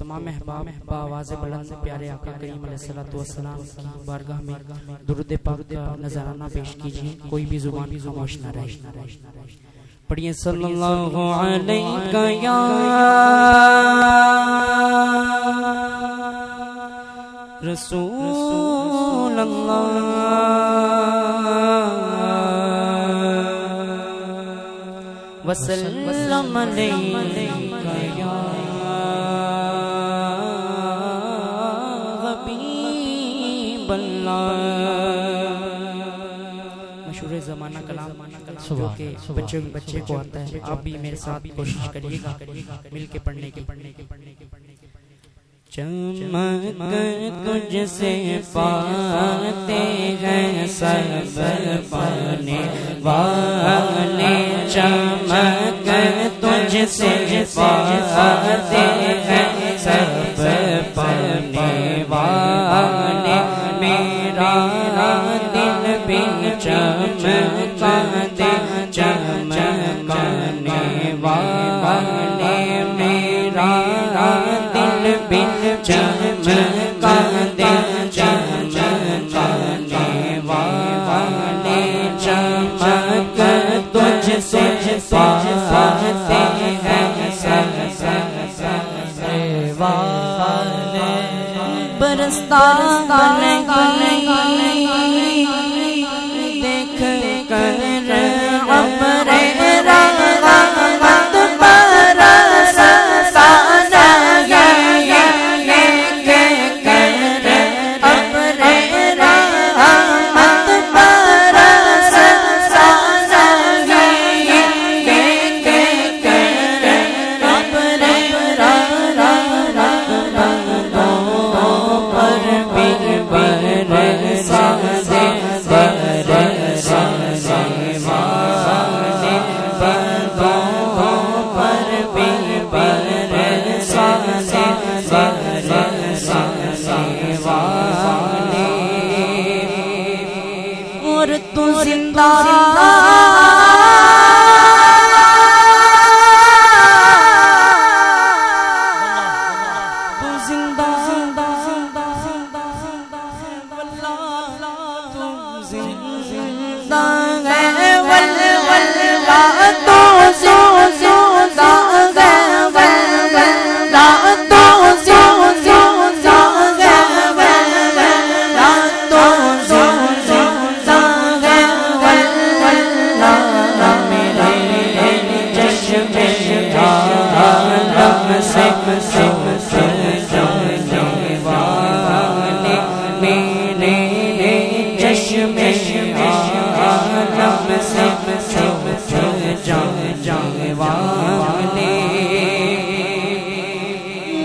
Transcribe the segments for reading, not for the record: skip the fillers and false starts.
तमाम अहबाब बावाज़े बुलंद प्यारे आका करीम अलैहिस्सलातु वस्सलाम की बारगाह में दुरूद पाक का नज़राना पेश कीजिए। कोई भी जुबान खामोश न रहे। पढ़िए सल्लल्लाहु अलैहि या रसूल अल्लाह वसल्लम अलैका या हबीब अल्लाह। मशहूर ज़माना कलाम जो के बच्चे को आता है, आप भी मेरे साथ कोशिश करिएगा मिल के पढ़ने की। चमक तुझसे पाते हैं सब पाने वाले, चमक तुझसे पाते हैं सब पाने वाले, मेरा दिल भी चमका दे चमकाने वाले, मेरा दिल भी चमका दे चमकाने वाले, चमक तुझसे पाते हैं वाले, बरसता देख कर अमरे और तू जिंदा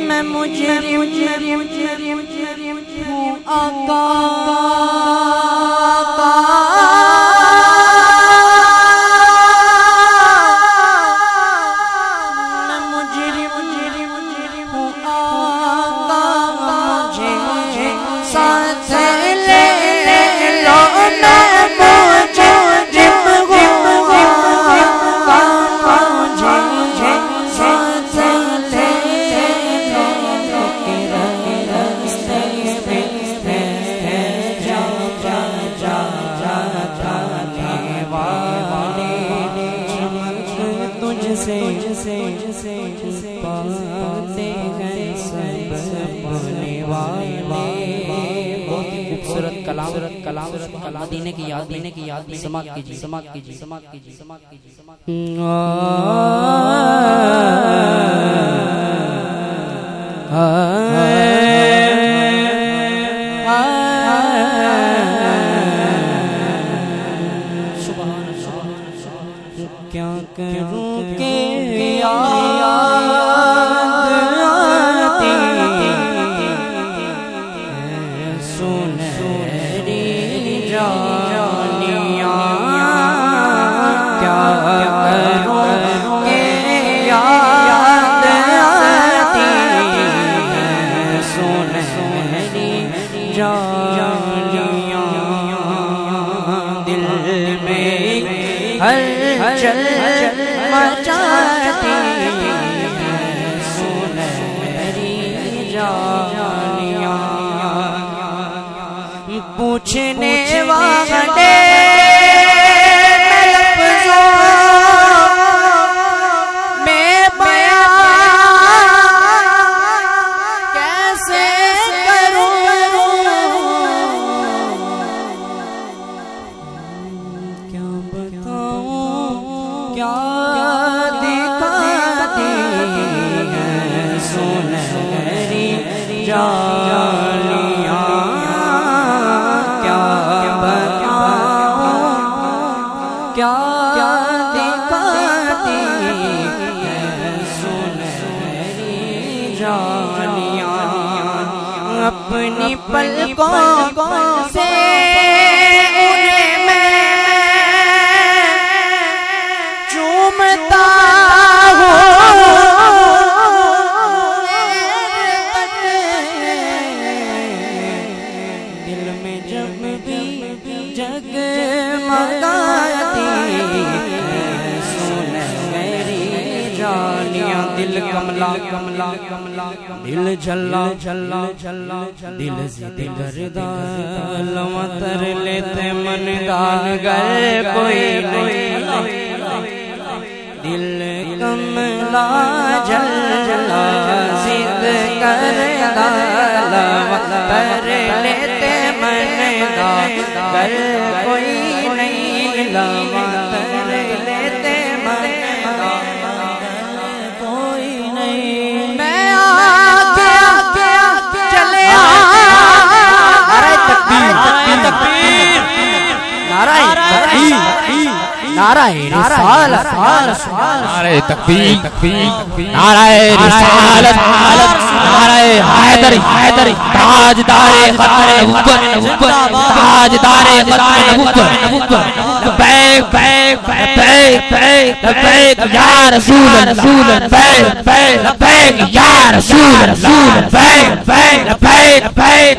मैं मुजरिम हूँ आका, मैं मुजरिम हूँ आका, मुझे साथ ले लो, मैं मुजरिम हूँ आका, मुझे साथ ले लो, रास्ते में जाने वाले, तुझसे पाते हैं सब पाने वाले। बहुत ही खूबसूरत कलाम मदीने की याद समात कीजिए। क्या करूं के याद आती सुनहरी जानियां, क्या करूं के याद आती सुनहरी जानियां, दिल में हलचल मचाती सुनहरी जालियां पूछने वाले जालियां क्या बताऊं क्या दिखाती है सुनहरी जालियां अपनी पलकों से उन्हें मैं चूमता हूँ दिल कमला कमला कमला दिल झल्ला झल्ला झल्ला दिल दिल करदा लवा तर लेते मन दागर कोई दिल कमला झल्ला जिद करदा लवा तर लेते मन दागर कोई नहीं लवा तर लेते मन नाराए रिसालत नाराए तकबीर नाराए रिसालत नाराए हैदरी हैदरी ताजदारे खत्म नबुव्वत ताजदारे खत्म नबुव्वत लबैक बैक बैक लबैक या रसूल रसूल लबैक लबैक या रसूल रसूल लबैक लबैक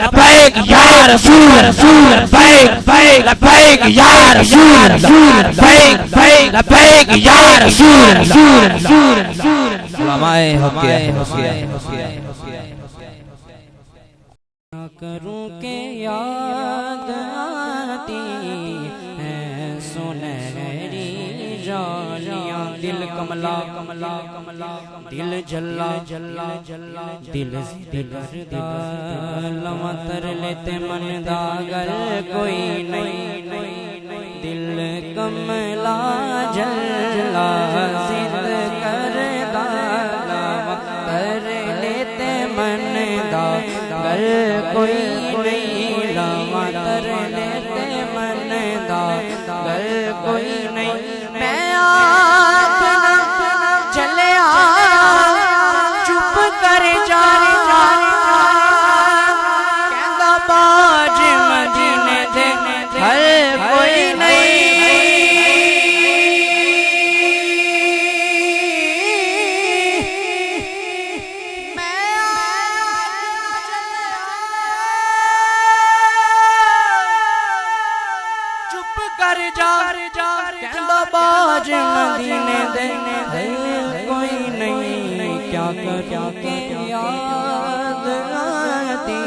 लबैक या रसूल रसूल लबैक लबैक या रसूल रसूल लबैक लबैक या रसूल रसूल रसूल उलमाए हक़ करूं के याद आती है सुनहरी जालियां दिल कमला कमला कमला दिल जल्ला जल्ला जल्ला दिल करदा लवा तर लेते मन दागर कोई नहीं दिल कमला जल्ला जिद करदा लवा तर लेते मन दागर कोई नहीं लवा तर लेते मन दागर कोई नहीं मैं आँख ना चले चुप कर जा कहंदा बाज मदीने दे हर कोई नहीं बाज मदीने दे कोई नहीं क्या कर याद आती